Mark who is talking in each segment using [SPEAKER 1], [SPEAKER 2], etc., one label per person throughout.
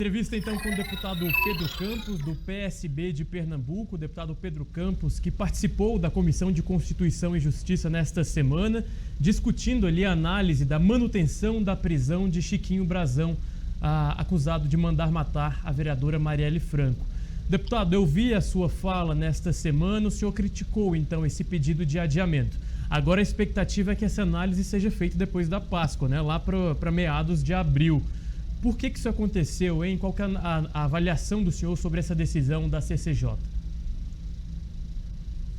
[SPEAKER 1] Entrevista então com o deputado Pedro Campos, do PSB de Pernambuco, o deputado Pedro Campos, que participou da Comissão de Constituição e Justiça nesta semana, discutindo ali a análise da manutenção da prisão de Chiquinho Brazão, acusado de mandar matar a vereadora Marielle Franco. Deputado, eu vi a sua fala nesta semana, o senhor criticou então esse pedido de adiamento. Agora a expectativa é que essa análise seja feita depois da Páscoa, né? Lá para meados de abril. Por que isso aconteceu, hein? Qual que é a avaliação do senhor sobre essa decisão da CCJ?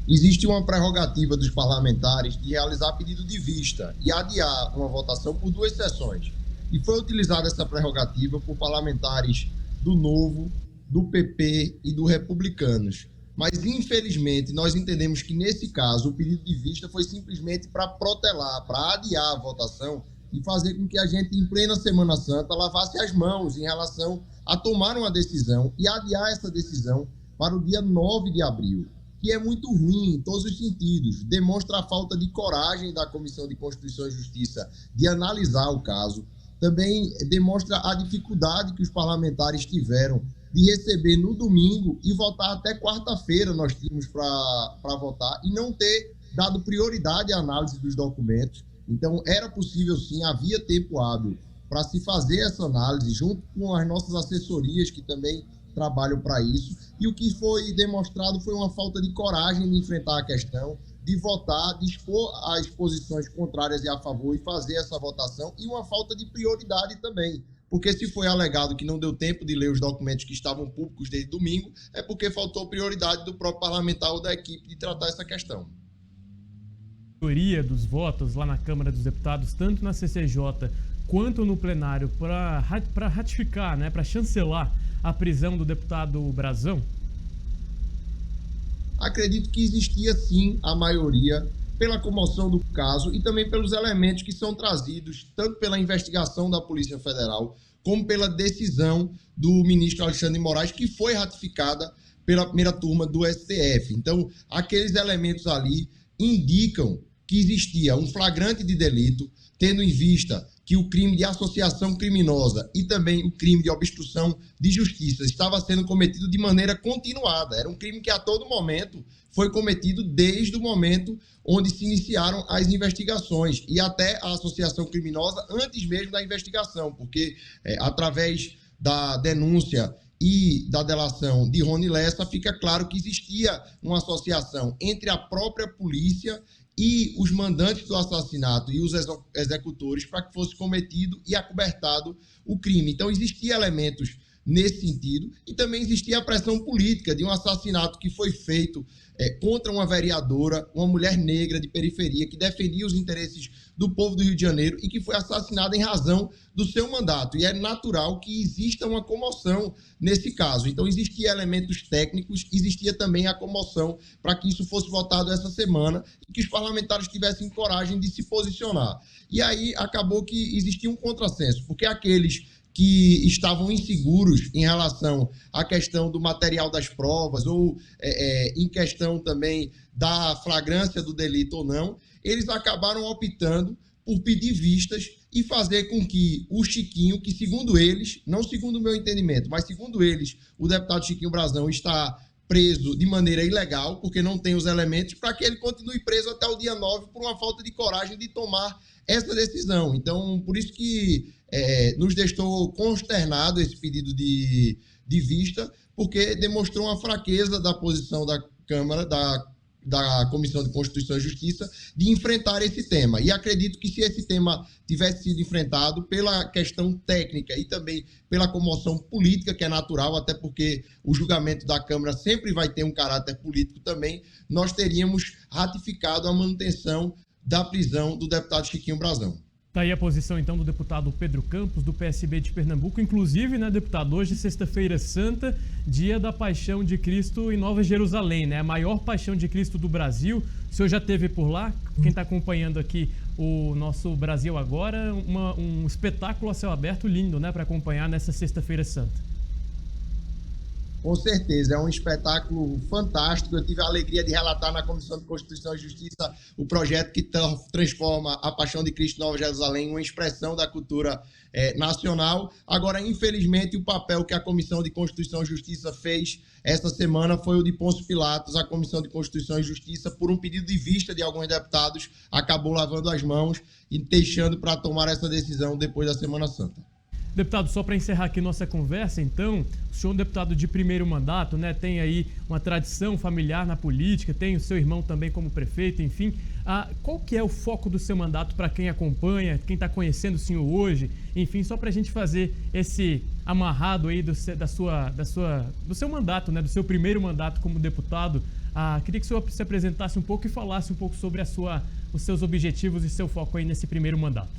[SPEAKER 2] Existe uma prerrogativa dos parlamentares de realizar pedido de vista e adiar uma votação por 2 sessões. E foi utilizada essa prerrogativa por parlamentares do Novo, do PP e do Republicanos. Mas, infelizmente, nós entendemos que, nesse caso, o pedido de vista foi simplesmente para protelar, para adiar a votação e fazer com que a gente, em plena Semana Santa, lavasse as mãos em relação a tomar uma decisão e adiar essa decisão para o dia 9 de abril, que é muito ruim em todos os sentidos. Demonstra a falta de coragem da Comissão de Constituição e Justiça de analisar o caso. Também demonstra a dificuldade que os parlamentares tiveram de receber no domingo e votar até quarta-feira, nós tínhamos para votar, e não ter dado prioridade à análise dos documentos. Então, era possível sim, havia tempo hábil para se fazer essa análise, junto com as nossas assessorias, que também trabalham para isso. E o que foi demonstrado foi uma falta de coragem de enfrentar a questão, de votar, de expor as posições contrárias e a favor e fazer essa votação, e uma falta de prioridade também. Porque se foi alegado que não deu tempo de ler os documentos que estavam públicos desde domingo, é porque faltou prioridade do próprio parlamentar ou da equipe de tratar essa questão.
[SPEAKER 1] A maioria dos votos lá na Câmara dos Deputados, tanto na CCJ quanto no plenário, para ratificar, né, para chancelar a prisão do deputado Brazão?
[SPEAKER 2] Acredito que existia sim a maioria pela comoção do caso e também pelos elementos que são trazidos tanto pela investigação da Polícia Federal como pela decisão do ministro Alexandre de Moraes, que foi ratificada pela primeira turma do STF. Então, aqueles elementos ali indicam que existia um flagrante de delito, tendo em vista que o crime de associação criminosa e também o crime de obstrução de justiça estava sendo cometido de maneira continuada. Era um crime que a todo momento foi cometido desde o momento onde se iniciaram as investigações e até a associação criminosa antes mesmo da investigação, porque através da denúncia e da delação de Rony Lessa fica claro que existia uma associação entre a própria polícia e os mandantes do assassinato e os executores para que fosse cometido e acobertado o crime. Então, existiam elementos nesse sentido e também existia a pressão política de um assassinato que foi feito contra uma vereadora, uma mulher negra de periferia que defendia os interesses do povo do Rio de Janeiro e que foi assassinada em razão do seu mandato. E é natural que exista uma comoção nesse caso. Então, existiam elementos técnicos, existia também a comoção para que isso fosse votado essa semana e que os parlamentares tivessem coragem de se posicionar. E aí acabou que existia um contrassenso, porque aqueles que estavam inseguros em relação à questão do material das provas ou em questão também da flagrância do delito ou não, eles acabaram optando por pedir vistas e fazer com que o Chiquinho, que segundo eles, não segundo o meu entendimento, mas segundo eles, o deputado Chiquinho Brazão está preso de maneira ilegal, porque não tem os elementos, para que ele continue preso até o dia 9 por uma falta de coragem de tomar essa decisão. Então, por isso que nos deixou consternado esse pedido de vista, porque demonstrou uma fraqueza da posição da Câmara, da Comissão de Constituição e Justiça, de enfrentar esse tema. E acredito que se esse tema tivesse sido enfrentado pela questão técnica e também pela comoção política, que é natural, até porque o julgamento da Câmara sempre vai ter um caráter político também, nós teríamos ratificado a manutenção da prisão do deputado Chiquinho Brazão.
[SPEAKER 1] Está aí a posição, então, do deputado Pedro Campos, do PSB de Pernambuco. Inclusive, né, deputado, hoje, sexta-feira santa, dia da Paixão de Cristo em Nova Jerusalém, né? A maior Paixão de Cristo do Brasil. O senhor já esteve por lá? Quem está acompanhando aqui o nosso Brasil Agora, um espetáculo a céu aberto lindo, né, para acompanhar nessa sexta-feira santa.
[SPEAKER 2] Com certeza, é um espetáculo fantástico. Eu tive a alegria de relatar na Comissão de Constituição e Justiça o projeto que transforma a Paixão de Cristo Nova Jerusalém em uma expressão da cultura nacional. Agora, infelizmente, o papel que a Comissão de Constituição e Justiça fez esta semana foi o de Pôncio Pilatos. A Comissão de Constituição e Justiça, por um pedido de vista de alguns deputados, acabou lavando as mãos e deixando para tomar essa decisão depois da Semana Santa.
[SPEAKER 1] Deputado, só para encerrar aqui nossa conversa, então, o senhor é um deputado de primeiro mandato, né? Tem aí uma tradição familiar na política, tem o seu irmão também como prefeito, enfim. Qual que é o foco do seu mandato para quem acompanha, quem está conhecendo o senhor hoje? Enfim, só para a gente fazer esse amarrado aí do seu mandato, né? Do seu primeiro mandato como deputado. Queria que o senhor se apresentasse um pouco e falasse um pouco sobre os seus objetivos e seu foco aí nesse primeiro mandato.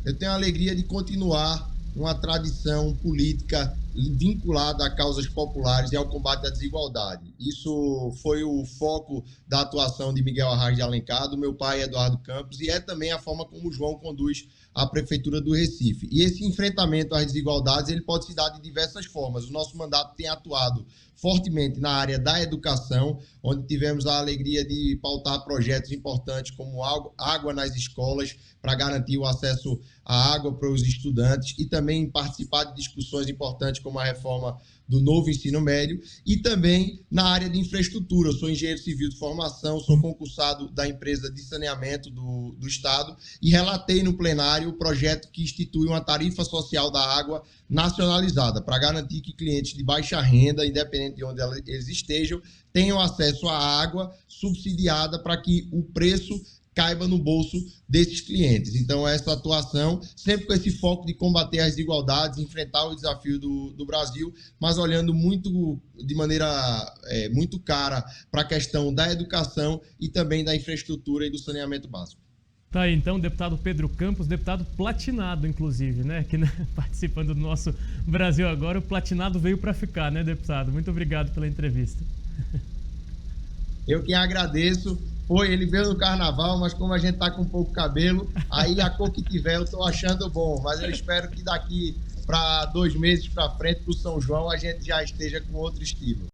[SPEAKER 2] Eu tenho a alegria de continuar uma tradição política vinculada a causas populares e ao combate à desigualdade. Isso foi o foco da atuação de Miguel Arraes de Alencar, do meu pai Eduardo Campos, e é também a forma como o João conduz a Prefeitura do Recife. E esse enfrentamento às desigualdades ele pode se dar de diversas formas. O nosso mandato tem atuado fortemente na área da educação, onde tivemos a alegria de pautar projetos importantes como água nas escolas, para garantir o acesso à água para os estudantes, e também participar de discussões importantes como a reforma do novo ensino médio, e também na área de infraestrutura. Eu sou engenheiro civil de formação, sou concursado da empresa de saneamento do Estado e relatei no plenário o projeto que institui uma tarifa social da água nacionalizada, para garantir que clientes de baixa renda, independente de onde eles estejam, tenham acesso à água subsidiada para que o preço caiba no bolso desses clientes. Então, essa atuação, sempre com esse foco de combater as desigualdades, enfrentar o desafio do Brasil, mas olhando de maneira muito cara para a questão da educação e também da infraestrutura e do saneamento básico.
[SPEAKER 1] Tá aí, então, deputado Pedro Campos, deputado platinado, inclusive, né? Aqui participando do nosso Brasil Agora, o platinado veio para ficar, né, deputado? Muito obrigado pela entrevista.
[SPEAKER 2] Eu que agradeço. Ele veio no carnaval, mas como a gente tá com pouco cabelo, aí a cor que tiver eu tô achando bom. Mas eu espero que daqui para 2 meses para frente, pro São João, a gente já esteja com outro estilo.